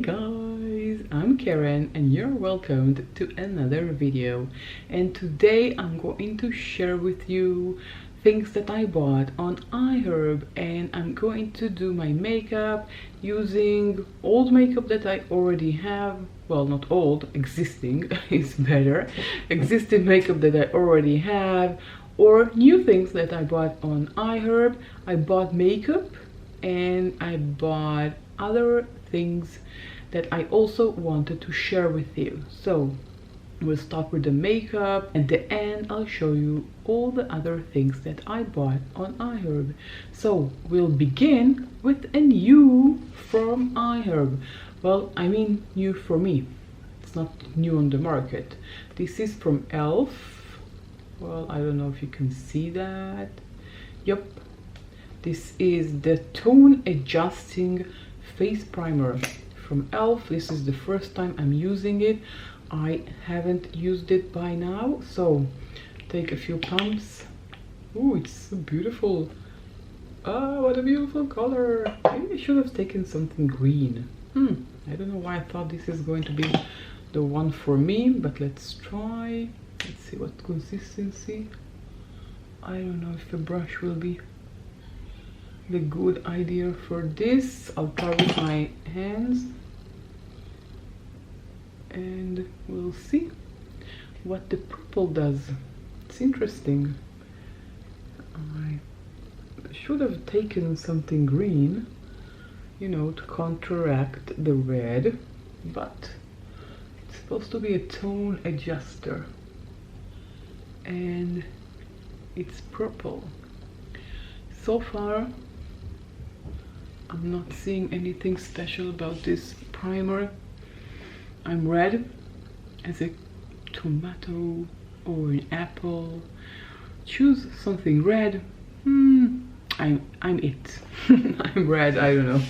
guys, I'm Karen and you're welcomed to another video. And today I'm going to share with you things that I bought on IHERB, and I'm going to do my makeup using old makeup that I already have. Well, not old, existing is better. Existing makeup that I already have, or new things that I bought on IHERB. I bought makeup and I bought other things that I also wanted to share with you. So we'll start with the makeup, and at the end I'll show you all the other things that I bought on IHERB. So we'll begin with a new from IHERB. Well, I mean new for me. It's not new on the market. This is from e.l.f. Well, I don't know if you can see that. Yep. This is the tone adjusting face primer from e.l.f. This is the first time I'm using it. I haven't used it by now, so take a few pumps. Oh, it's so beautiful. Ah, what a beautiful color. Maybe I should have taken something green. I don't know why I thought this is going to be the one for me, but let's try. Let's see what consistency. I don't know if the brush will be the good idea for this. I'll try with my hands and we'll see what the purple does. It's interesting. I should have taken something green, you know, to counteract the red, but it's supposed to be a tone adjuster and it's purple. So far I'm not seeing anything special about this primer. I'm red as a tomato or an apple. Choose something red. I'm it. I'm red. I don't know.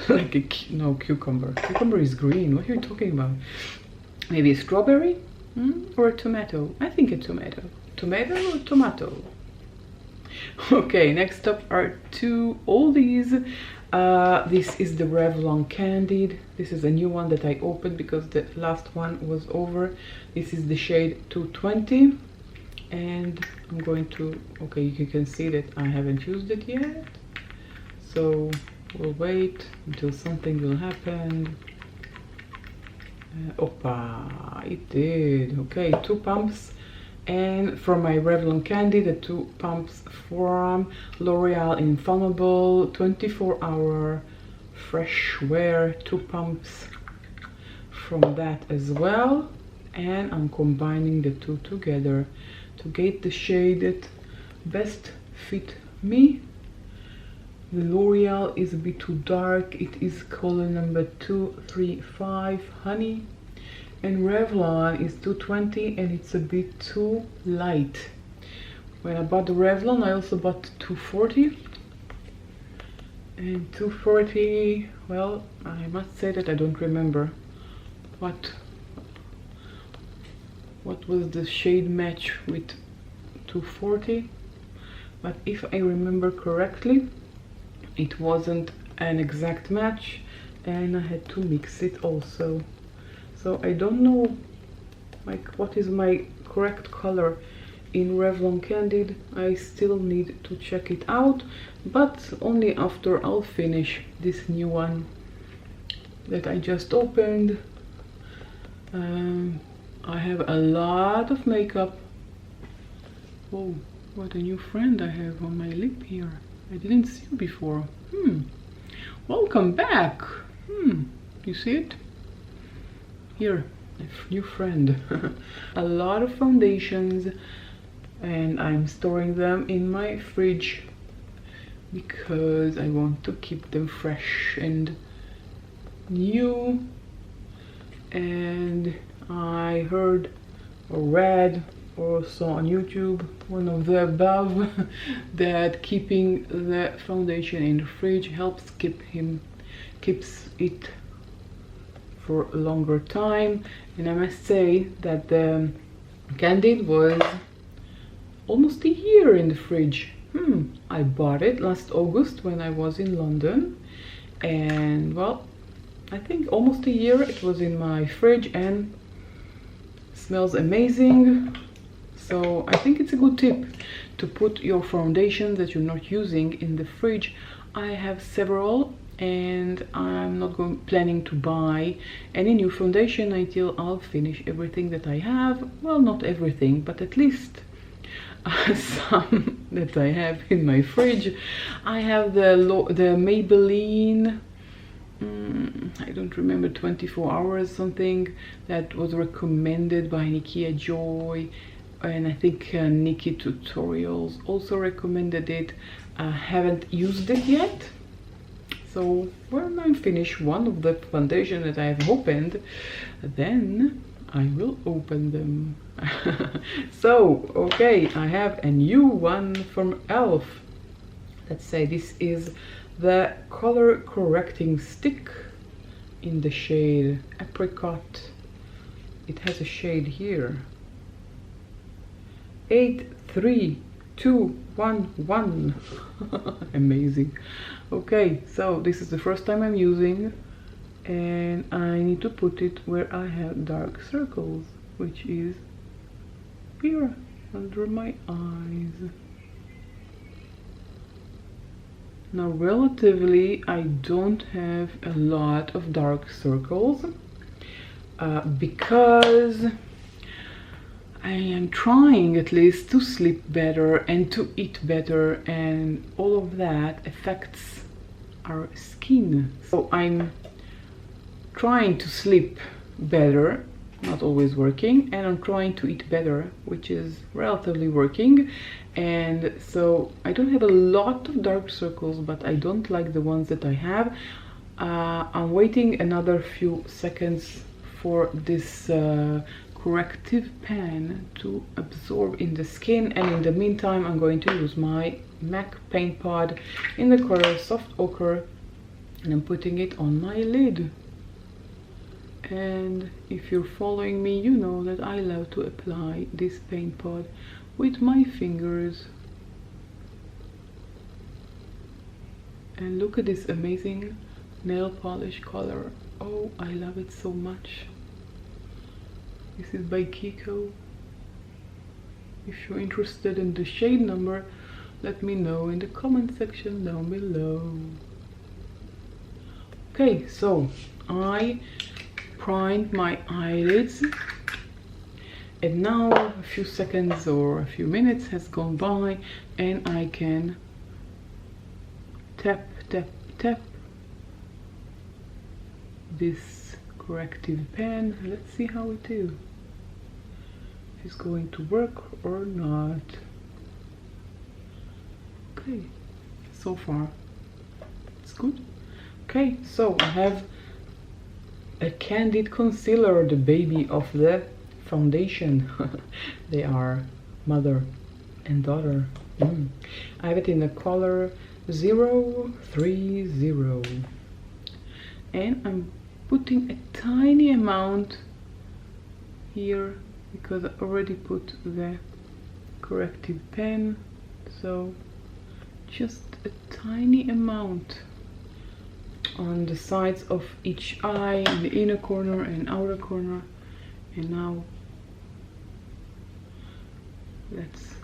Like a no cucumber. Cucumber is green. What are you talking about? Maybe a strawberry or a tomato. I think a tomato. Tomato or tomato. Okay, next up are two oldies. This is the Revlon Candid. This is a new one that I opened because the last one was over. This is the shade 220, and I'm going to, okay, you can see that I haven't used it yet, so we'll wait until something will happen. Opa, it did. Okay, 2 pumps. And from my Revlon Candy, the 2 pumps from L'Oreal Infallible 24-hour fresh wear, 2 pumps from that as well. And I'm combining the 2 together to get the shade that best fit me. The L'Oreal is a bit too dark. It is color number 235 Honey. And Revlon is 220 and it's a bit too light. When I bought the Revlon, I also bought 240. And 240, well, I must say that I don't remember what was the shade match with 240. But if I remember correctly, it wasn't an exact match and I had to mix it also. So I don't know like what is my correct color in Revlon Candid. I still need to check it out, but only after I'll finish this new one that I just opened. I have a lot of makeup. Oh, what a new friend I have on my lip here. I didn't see you before. Welcome back. You see it? Here, a new friend. A lot of foundations, and I'm storing them in my fridge because I want to keep them fresh and new. And I heard or read or saw on YouTube, one of the above, that keeping the foundation in the fridge helps keeps it for a longer time. And I must say that the Candid was almost a year in the fridge. I bought it last August when I was in London, and well, I think almost a year. It was in my fridge and smells amazing. So I think it's a good tip to put your foundation that you're not using in the fridge. I have several, and I'm not planning to buy any new foundation until I'll finish everything that I have. Well, not everything, but at least some that I have in my fridge. I have the Maybelline, I don't remember, 24 hours something, that was recommended by Nikia Joy, and I think Nikki Tutorials also recommended it. I haven't used it yet, so when I finish one of the foundation that I have opened, then I will open them. So okay, I have a new one from e.l.f. Let's say this is the color correcting stick in the shade Apricot. It has a shade here, 83211. Amazing. Okay, so this is the first time I'm using, and I need to put it where I have dark circles, which is here under my eyes. Now relatively I don't have a lot of dark circles because I am trying at least to sleep better and to eat better, and all of that affects our skin. So I'm trying to sleep better, not always working, and I'm trying to eat better, which is relatively working. And so I don't have a lot of dark circles, but I don't like the ones that I have. I'm waiting another few seconds for this corrective pan to absorb in the skin, and in the meantime I'm going to use my MAC paint pot in the color Soft Ochre, and I'm putting it on my lid. And if you're following me, you know that I love to apply this paint pot with my fingers. And look at this amazing nail polish color. Oh, I love it so much. This is by Kiko. If you're interested in the shade number, let me know in the comment section down below. Okay, so I primed my eyelids, and now a few seconds or a few minutes has gone by, and I can tap tap tap this corrective pen. Let's see how it is. If it's going to work or not. Okay, so far it's good. Okay, so I have a candid concealer, the baby of the foundation. They are mother and daughter. I have it in the color 030, and I'm putting a tiny amount here because I already put the corrective pen, so just a tiny amount on the sides of each eye, in the inner corner and outer corner. And now let's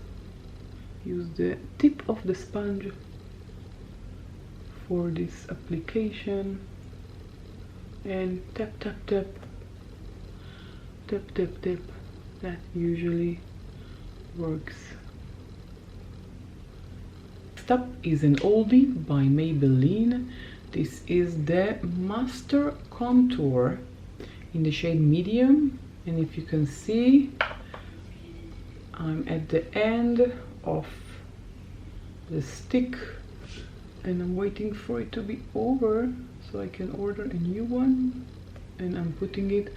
use the tip of the sponge for this application, and tap tap tap tap tap tap. That usually works. Next up is an oldie by Maybelline. This is the Master Contour in the shade Medium, and if you can see, I'm at the end of the stick, and I'm waiting for it to be over so I can order a new one. And I'm putting it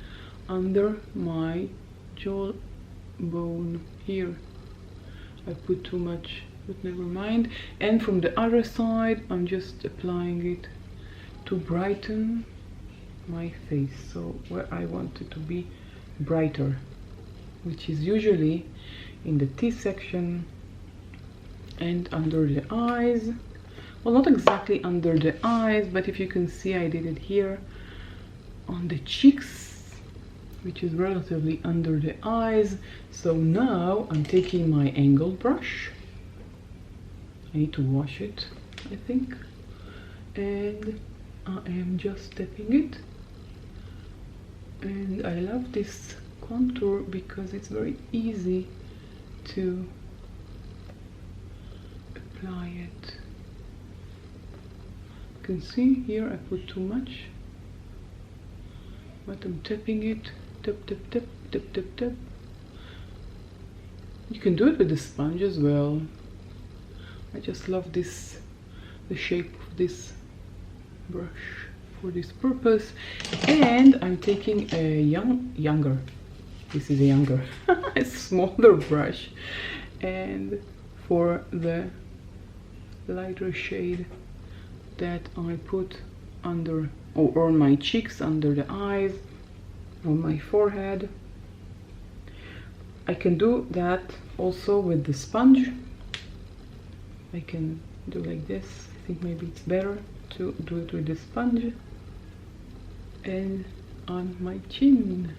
under my jawbone here. I put too much, but never mind. And from the other side, I'm just applying it to brighten my face, so where I want it to be brighter, which is usually in the T section and under the eyes. Well, not exactly under the eyes, but if you can see, I did it here on the cheeks, which is relatively under the eyes. So now I'm taking my angled brush. I need to wash it, I think, and I am just tapping it. And I love this contour because it's very easy to apply it. You can see here I put too much, but I'm tapping it, tap, tap, tap, tap, tap, tap. You can do it with the sponge as well. I just love this, the shape of this brush for this purpose. And I'm taking a younger, this is a younger, a smaller brush, and for the lighter shade that I put under or on my cheeks, under the eyes, on my forehead. I can do that also with the sponge. I can do like this. I think maybe it's better to do it with the sponge. And on my chin,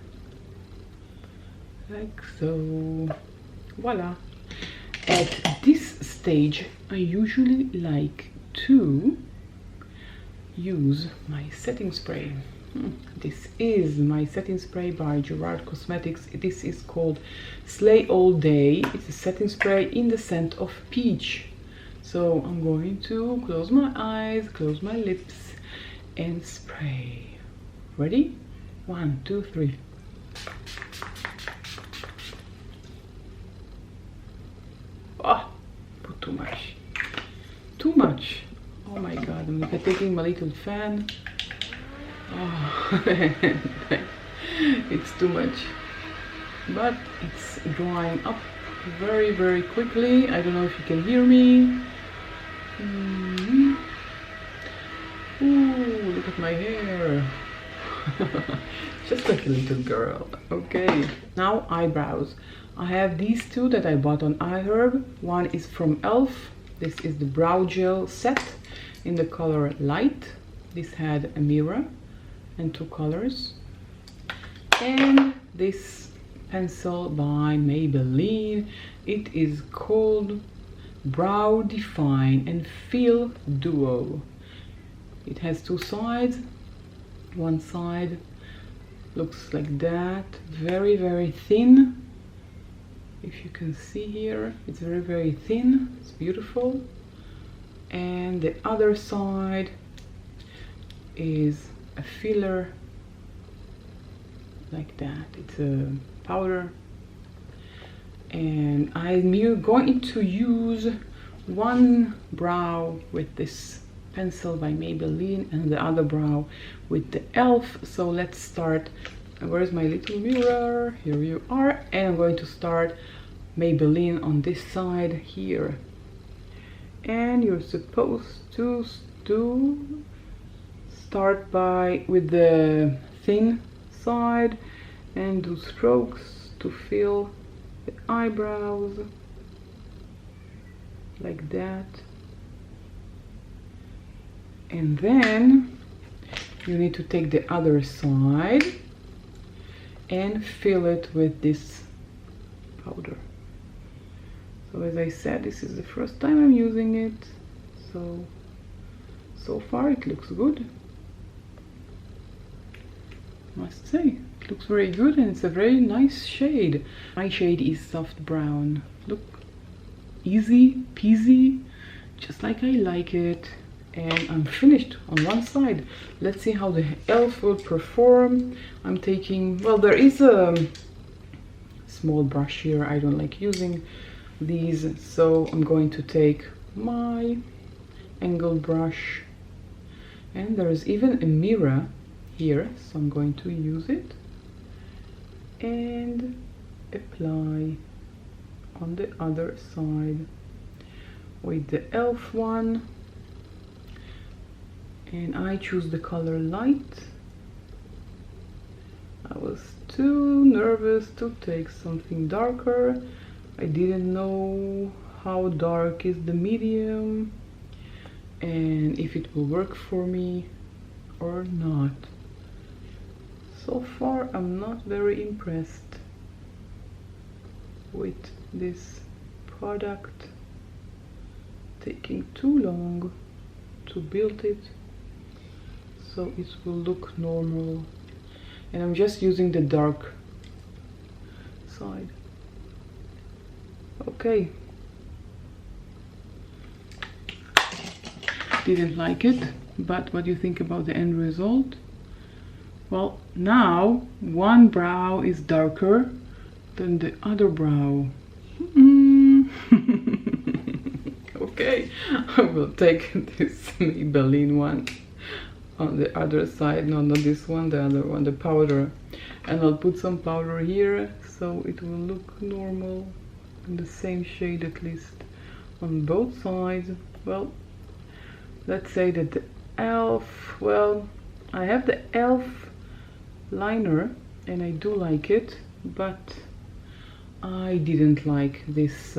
like so. Voila. At this stage I usually like to use my setting spray. This is my setting spray by Gerard Cosmetics. This is called Slay All Day. It's a setting spray in the scent of peach. So I'm going to close my eyes, close my lips, and spray. Ready? 1, 2, 3. Oh, put too much. Too much. Oh my god, I'm taking my little fan. Oh, it's too much. But it's drying up very, very quickly. I don't know if you can hear me. Ooh, look at my hair. Just like a little girl. Okay, now eyebrows. I have these two that I bought on IHERB. One is from ELF. This is the brow gel set in the color light. This had a mirror and 2 colors. And this pencil by Maybelline. It is called Brow Define and Fill Duo. It has 2 sides. One side looks like that, very, very thin. If you can see here, it's very, very thin. It's beautiful. And the other side is a filler like that. It's a powder. And I'm going to use one brow with this pencil by Maybelline and the other brow with the ELF. So let's start. Where's my little mirror? Here you are. And I'm going to start Maybelline on this side here. And you're supposed to start with the thin side and do strokes to fill the eyebrows like that. And then you need to take the other side and fill it with this powder. So as I said, this is the first time I'm using it, so far it looks good. Must say, it looks very good, and it's a very nice shade. My shade is soft brown. Look, easy peasy, just like I like it. And I'm finished on one side. Let's see how the ELF will perform. I'm taking, well, there is a small brush here. I don't like using these, so I'm going to take my angled brush, and there's even a mirror here, so I'm going to use it and apply on the other side with the ELF one. And I choose the color light. I was too nervous to take something darker. I didn't know how dark is the medium and if it will work for me or not. So far I'm not very impressed with this product, taking too long to build it so it will look normal, and I'm just using the dark side. Okay, didn't like it, but what do you think about the end result? Well, now one brow is darker than the other brow. Okay, I will take this Maybelline one on the other side. No, not this one, the other one, the powder. And I'll put some powder here so it will look normal, in the same shade at least on both sides. Well, let's say that the e.l.f., well, I have the e.l.f. liner and I do like it, but I didn't like this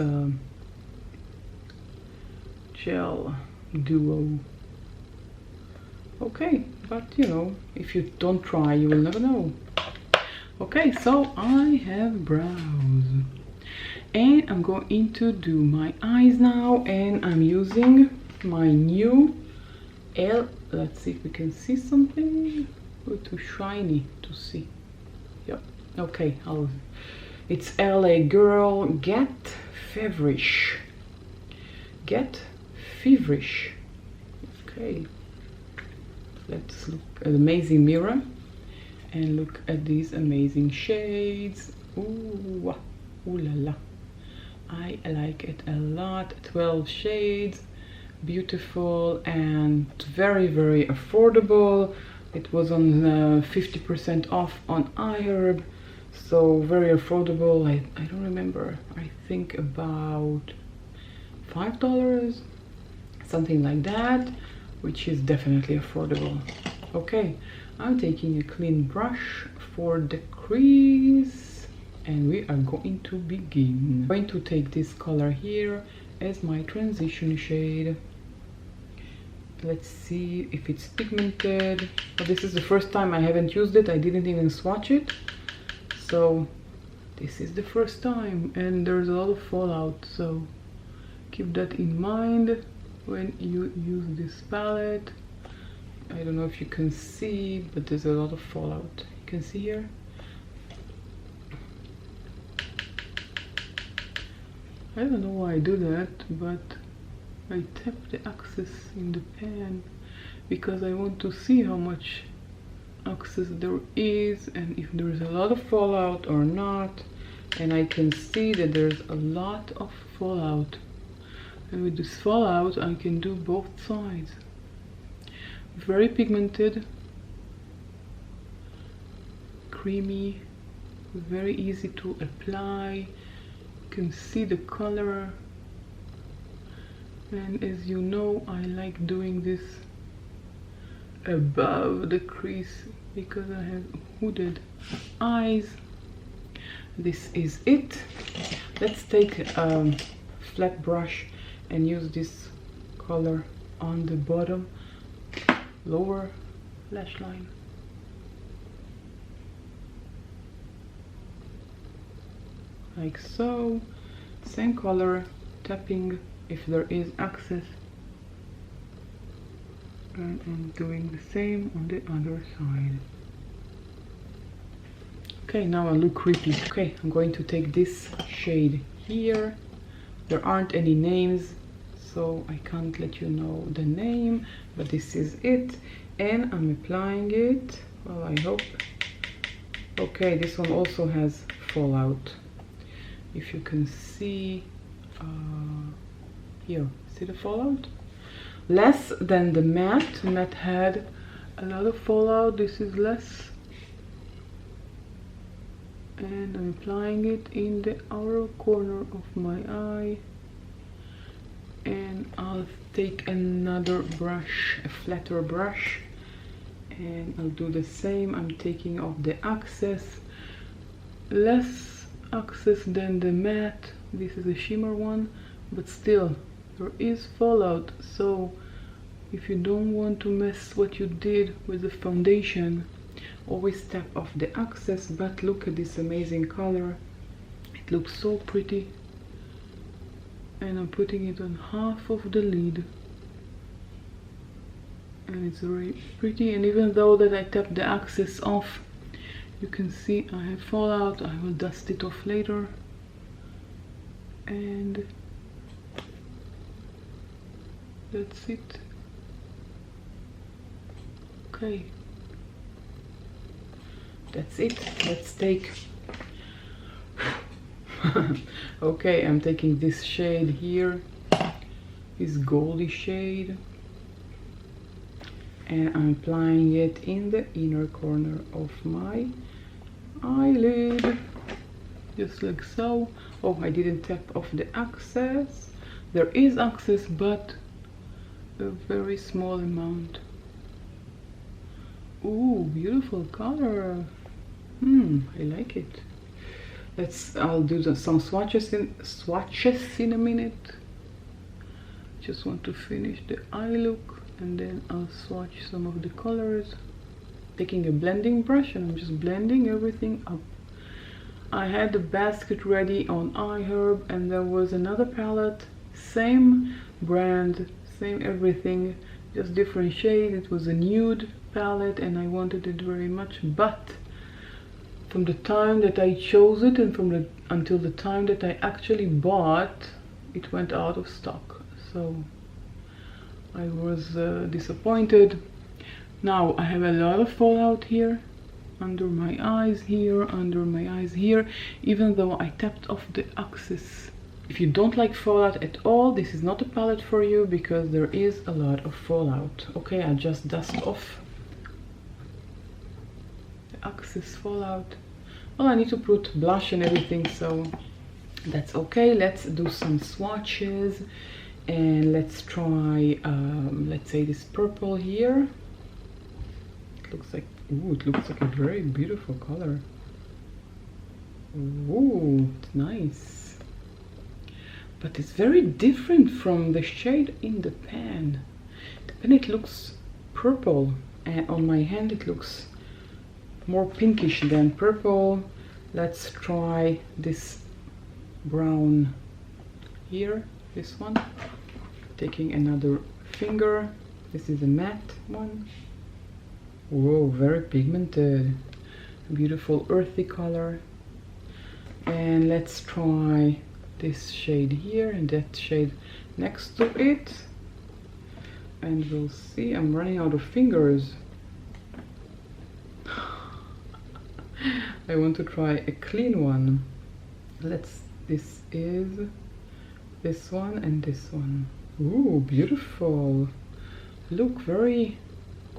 gel duo. Okay, but you know, if you don't try, you will never know. Okay, so I have brows, and I'm going to do my eyes now, and I'm using my new let's see if we can see something. Oh, too shiny to see. Yep. Okay, it's LA Girl Get Feverish. Get Feverish. Okay. Let's look at the amazing mirror and look at these amazing shades. Ooh, ooh la la. I like it a lot. 12 shades. Beautiful and very, very affordable. It was on 50% off on IHERB, so very affordable. I don't remember, I think about $5, something like that, which is definitely affordable. Okay, I'm taking a clean brush for the crease and we are going to begin. I'm going to take this color here as my transition shade. Let's see if it's pigmented. But this is the first time I haven't used it. I didn't even swatch it, so this is the first time, and there's a lot of fallout, so keep that in mind when you use this palette. I don't know if you can see, but there's a lot of fallout. You can see here. I don't know why I do that, but I tap the access in the pan because I want to see how much access there is and if there is a lot of fallout or not. And I can see that there's a lot of fallout, and with this fallout I can do both sides. Very pigmented, creamy, very easy to apply. You can see the color. And as you know, I like doing this above the crease because I have hooded eyes. This is it. Let's take a flat brush and use this color on the bottom lower lash line. Like so. Same color, tapping if there is access, and I'm doing the same on the other side. Okay, now I look creepy. Okay, I'm going to take this shade here. There aren't any names, so I can't let you know the name, but this is it, and I'm applying it. Well, I hope. Okay, this one also has fallout. If you can see here, see the fallout? Less than the matte. Matte had a lot of fallout. This is less. And I'm applying it in the outer corner of my eye. And I'll take another brush, a flatter brush, and I'll do the same. I'm taking off the excess. Less access than the matte. This is a shimmer one, but still there is fallout, so if you don't want to mess what you did with the foundation, Always tap off the excess, but look at this amazing color. It looks so pretty. And I'm putting it on half of the lid. And it's very pretty, and even though that I tapped the excess off, you can see I have fallout. I will dust it off later. And that's it. Okay, that's it. Let's take okay, I'm taking this shade here, this goldy shade, and I'm applying it in the inner corner of my eyelid, just like so. Oh, I didn't tap off the excess. There is excess, but a very small amount. Ooh, beautiful color. I like it. I'll do some swatches in a minute. Just want to finish the eye look, and then I'll swatch some of the colors. Taking a blending brush, and I'm just blending everything up. I had the basket ready on IHERB, and there was another palette, same brand, same everything, just different shade. It was a nude palette, and I wanted it very much, but from the time that I chose it and until the time that I actually bought, it went out of stock. So I was disappointed. Now I have a lot of fallout here, under my eyes here, under my eyes here, even though I tapped off the excess. If you don't like fallout at all, this is not a palette for you, because there is a lot of fallout. Okay, I just dust off the excess fallout. Well, I need to put blush and everything, so that's okay. Let's do some swatches, and let's try let's say this purple here. It looks like, ooh, it looks like a very beautiful color. Ooh, it's nice, but it's very different from the shade in the pan. The pan, it looks purple, and on my hand it looks more pinkish than purple. Let's try this brown here, this one. Taking another finger. This is a matte one. Whoa, very pigmented, beautiful earthy color. And let's try this shade here and that shade next to it, and we'll see. I'm running out of fingers. I want to try a clean one. This is this one and this one. Ooh, beautiful. Look, very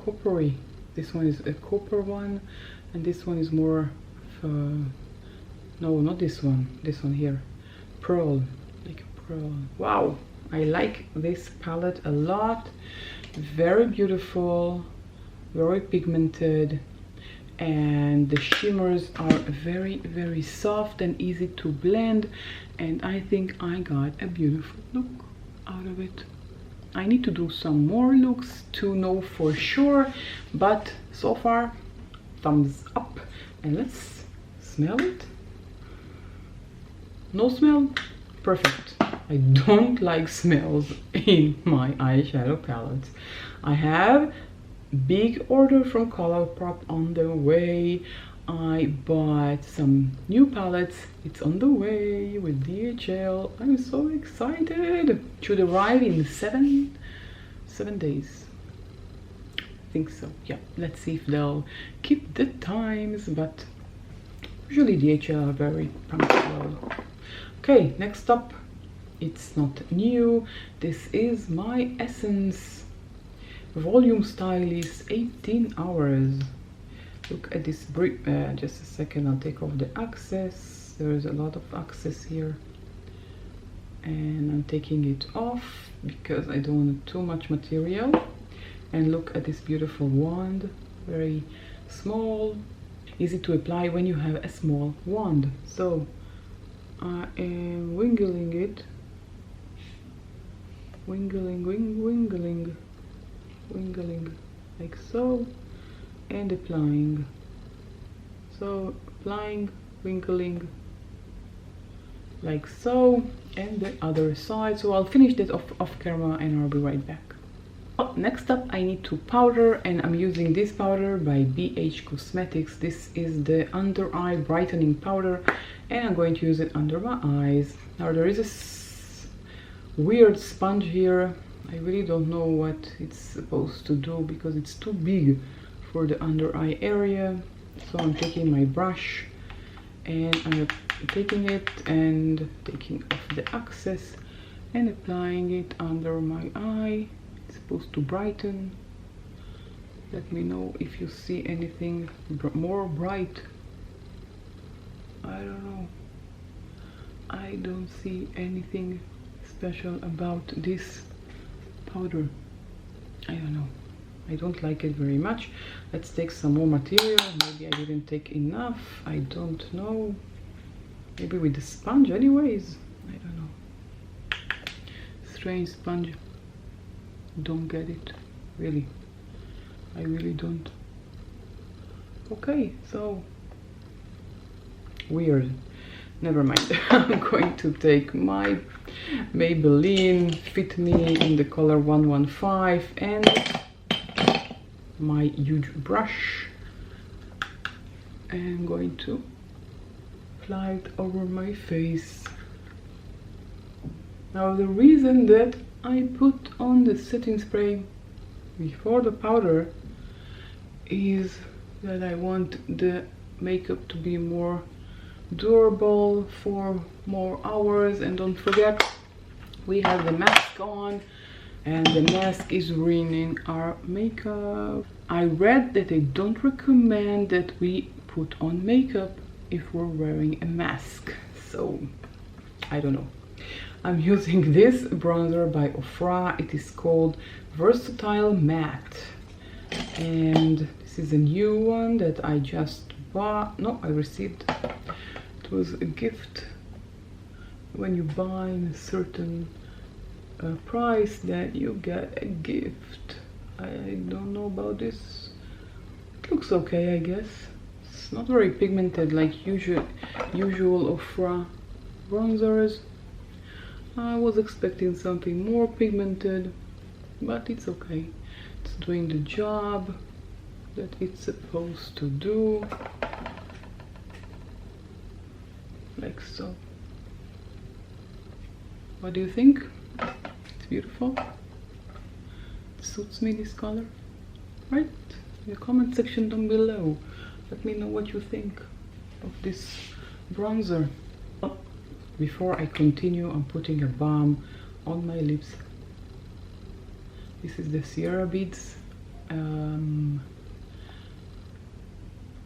coppery. This one is a copper one, and this one is more no, not this one, this one here, pearl, like a pearl. Wow, I like this palette a lot. Very beautiful, very pigmented, and the shimmers are very, very soft and easy to blend, and I think I got a beautiful look out of it. I need to do some more looks to know for sure, but so far, thumbs up. And let's smell it. No smell? Perfect. I don't like smells in my eyeshadow palettes. I have big order from Colourpop on the way. I bought some new palettes. It's on the way with DHL. I'm so excited. Should arrive in seven days. I think so. Yeah, let's see if they'll keep the times, but usually DHL are very punctual. Okay, next up, it's not new. This is my Essence Volume Stylist 18 hours. Look at this brief. Just a second, I'll take off the excess. There is a lot of excess here, and I'm taking it off because I don't want too much material. And look at this beautiful wand, very small, easy to apply when you have a small wand. So I am wingling it, wingling like so, and applying. So applying, wrinkling like so, and the other side. So I'll finish this off camera and I'll be right back. Next up I need to powder, and I'm using this powder by BH Cosmetics. This is the under eye brightening powder, and I'm going to use it under my eyes. Now there is a weird sponge here. I really don't know what it's supposed to do because it's too big for the under eye area. So I'm taking my brush and I'm taking it and taking off the excess and applying it under my eye. It's supposed to brighten. Let me know if you see anything more bright. I don't know. I don't see anything special about this powder. I don't know. I don't like it very much. Let's take some more material. Maybe I didn't take enough. I don't know. Maybe with the sponge anyways. I don't know. Strange sponge. Don't get it. Really. I really don't. Okay, so weird. Never mind. I'm going to take my Maybelline Fit Me in the color 115 and my huge brush, and I'm going to apply it over my face. Now the reason that I put on the setting spray before the powder is that I want the makeup to be more durable for more hours. And don't forget, we have the mask on, and the mask is ruining our makeup. I read that they don't recommend that we put on makeup if we're wearing a mask, so I don't know. I'm using this bronzer by Ofra. It is called Versatile Matte, and this is a new one that I just bought. No, I received. It was a gift. When you buy a certain price, that you get a gift. I don't know about this. It looks okay, I guess. It's not very pigmented like usual Ofra bronzers. I was expecting something more pigmented, but it's okay. It's doing the job that it's supposed to do, like so. What do you think? It's beautiful. It suits me, this color, right? In the comment section down below, let me know what you think of this bronzer. Before I continue, I'm putting a balm on my lips. This is the Sierra Beads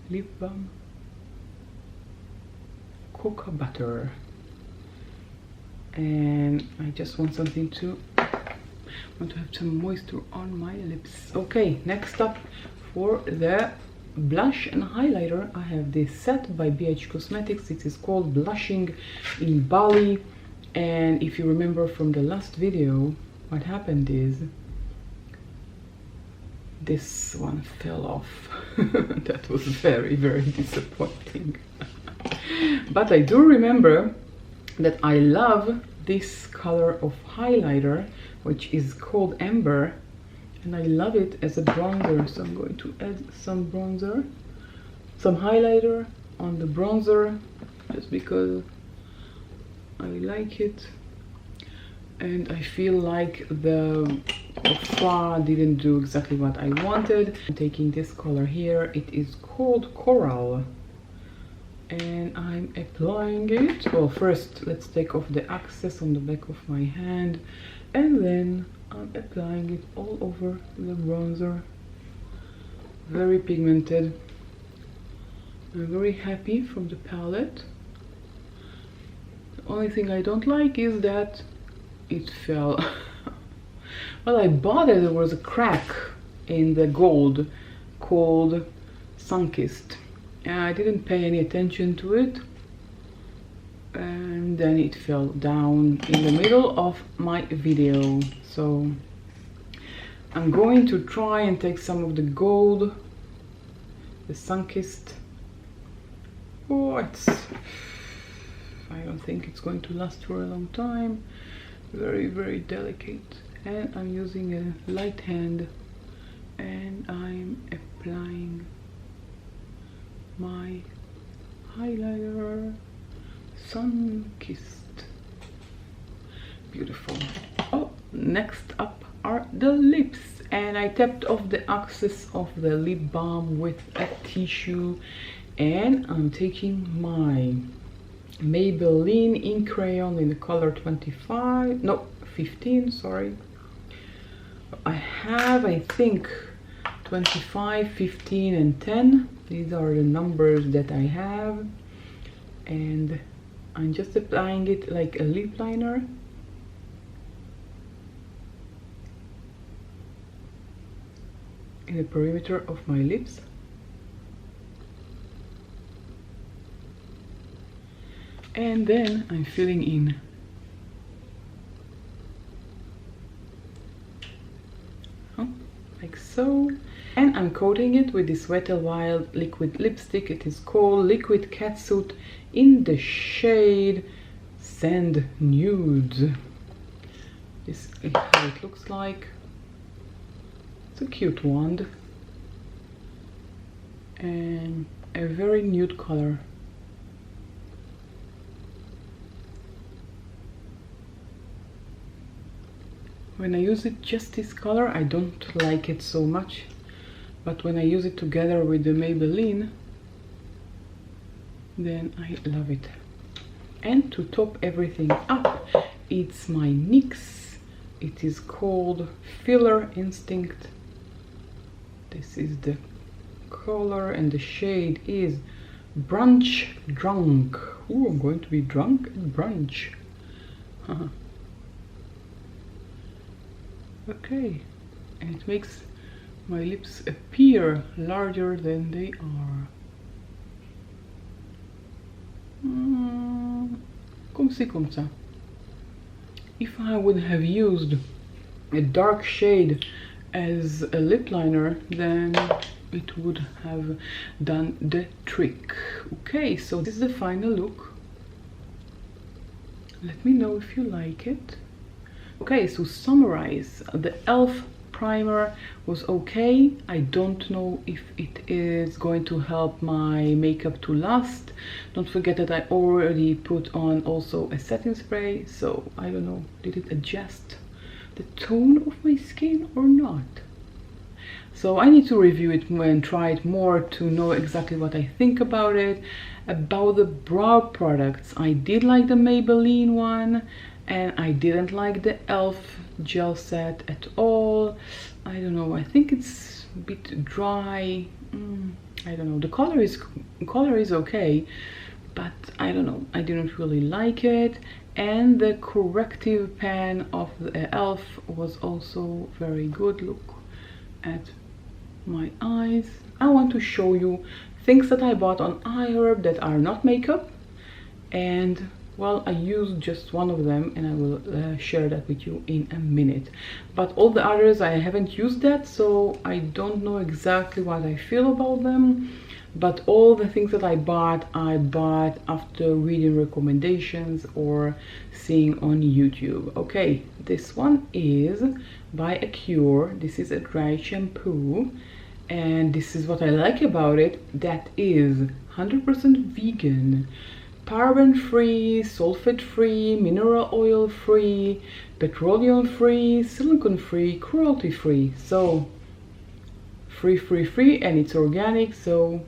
lip balm, cocoa butter, and I just want something to have some moisture on my lips. Okay, next up for the blush and highlighter, I have this set by BH Cosmetics. It is called Blushing in Bali, and if you remember from the last video, what happened is this one fell off. That was very disappointing. But I do remember that I love this color of highlighter, which is called Amber, and I love it as a bronzer. So I'm going to add some bronzer, some highlighter on the bronzer, just because I like it, and I feel like the Ofra didn't do exactly what I wanted. I'm taking this color here. It is called Coral, and I'm applying it. Well, first let's take off the excess on the back of my hand, and then I'm applying it all over the bronzer. Very pigmented. I'm very happy from the palette. The only thing I don't like is that it fell. Well, I bought it, there was a crack in the gold called Sunkissed, and I didn't pay any attention to it, and then it fell down in the middle of my video. So I'm going to try and take some of the gold the Sunkissed. Oh, I don't think it's going to last for a long time. Very, very delicate. And I'm using a light hand and I'm applying my highlighter, Sunkissed. Beautiful. Oh, next up are the lips, and I tapped off the excess of the lip balm with a tissue, and I'm taking my Maybelline ink crayon in the color 15, sorry. I have, I think, 25, 15 and 10. These are the numbers that I have, and I'm just applying it like a lip liner. In the perimeter of my lips. And then I'm filling in. Like so. And I'm coating it with this Wet n Wild liquid lipstick. It is called Liquid Catsuit in the shade Sand Nude. This is how it looks like. It's a cute wand and a very nude color. When I use it just this color, I don't like it so much, but when I use it together with the Maybelline, then I love it. And to top everything up, it's my NYX. It is called Filler Instinct. This is the color and the shade is Brunch Drunk. Ooh, I'm going to be drunk at brunch. Okay, and it makes my lips appear larger than they are. Comme ci, comme ça. If I would have used a dark shade as a lip liner, then it would have done the trick. Okay, so this is the final look. Let me know if you like it. Okay, so summarize, the e.l.f. primer was okay. I don't know if it is going to help my makeup to last. Don't forget that I already put on also a setting spray, so I don't know, did it adjust the tone of my skin or not? So I need to review it and try it more to know exactly what I think about it. About the brow products, I did like the Maybelline one, and I didn't like the e.l.f. gel set at all. I don't know, I think it's a bit dry. I don't know, the color is okay, but I don't know, I didn't really like it. And the corrective pan of the e.l.f. was also very good. Look at my eyes. I want to show you things that I bought on IHERB that are not makeup, and well, I used just one of them, and I will share that with you in a minute. But all the others I haven't used that, so I don't know exactly what I feel about them. But all the things that I bought after reading recommendations or seeing on YouTube. Okay, this one is by Acure. This is a dry shampoo, and this is what I like about it. That is 100% vegan, paraben free, sulfate free, mineral oil free, petroleum free, silicone free, cruelty free. So free, and it's organic, so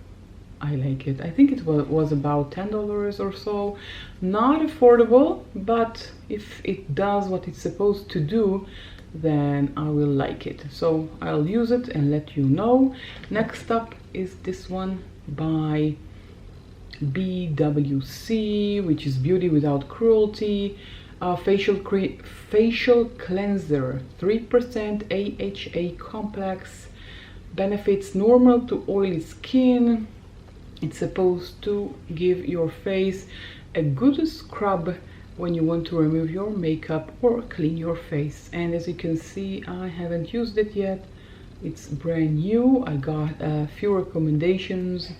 I like it. I think it was about $10 or so. Not affordable, but if it does what it's supposed to do, then I will like it. So I'll use it and let you know. Next up is this one by BWC, which is Beauty Without Cruelty, facial cleanser, 3% AHA complex, benefits normal to oily skin. It's supposed to give your face a good scrub when you want to remove your makeup or clean your face. And as you can see, I haven't used it yet, It's brand new. I got a few recommendations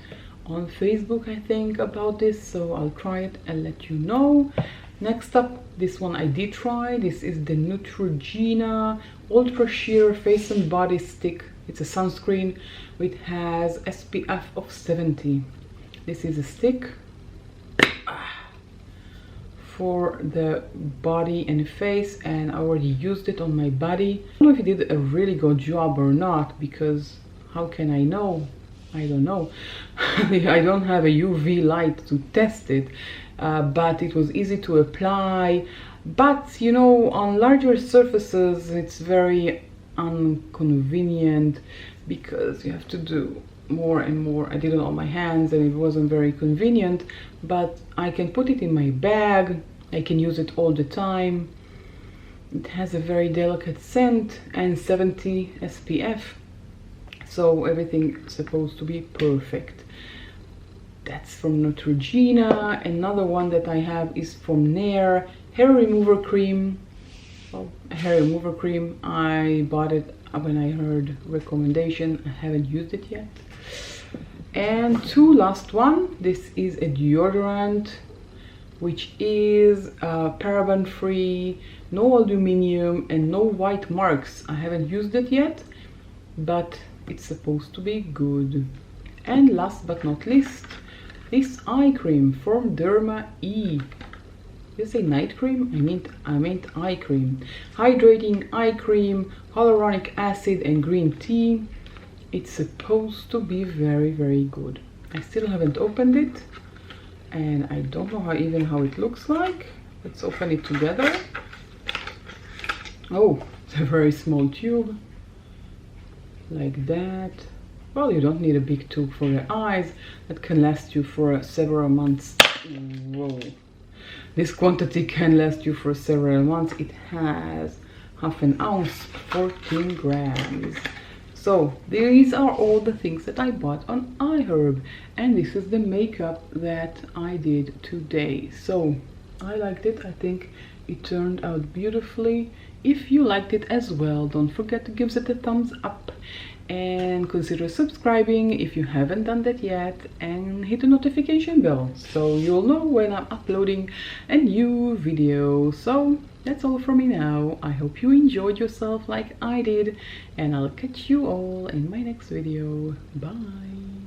on Facebook, I think, about this, so I'll try it and let you know. Next up, this one I did try. This is the Neutrogena Ultra Sheer Face and Body Stick. It's a sunscreen. It has SPF of 70. This is a stick for the body and face, and I already used it on my body. I don't know if it did a really good job or not, because how can I know? I don't know. I don't have a UV light to test it, but it was easy to apply. But you know, on larger surfaces it's very inconvenient because you have to do more and more. I did it on my hands and it wasn't very convenient, but I can put it in my bag. I can use it all the time. It has a very delicate scent and 70 SPF, so everything's supposed to be perfect. That's from Neutrogena. Another one that I have is from Nair hair remover cream. Well, a hair remover cream. I bought it when I heard recommendation. I haven't used it yet. And last one. This is a deodorant, which is paraben free, no aluminum and no white marks. I haven't used it yet, but it's supposed to be good. And last but not least, this eye cream from Derma E. Did I say night cream? I meant eye cream. Hydrating eye cream, hyaluronic acid and green tea. It's supposed to be very, very good. I still haven't opened it, and I don't know how it looks like. Let's open it together. Oh, it's a very small tube, like that. Well, you don't need a big tube for your eyes. That can last you for several months. Whoa. This quantity can last you for several months. It has half an ounce, 14 grams. So these are all the things that I bought on IHERB, and this is the makeup that I did today. So I liked it. I think it turned out beautifully. If you liked it as well, don't forget to give it a thumbs up and consider subscribing if you haven't done that yet, and hit the notification bell so you'll know when I'm uploading a new video. So that's all from me now. I hope you enjoyed yourself like I did, and I'll catch you all in my next video. Bye.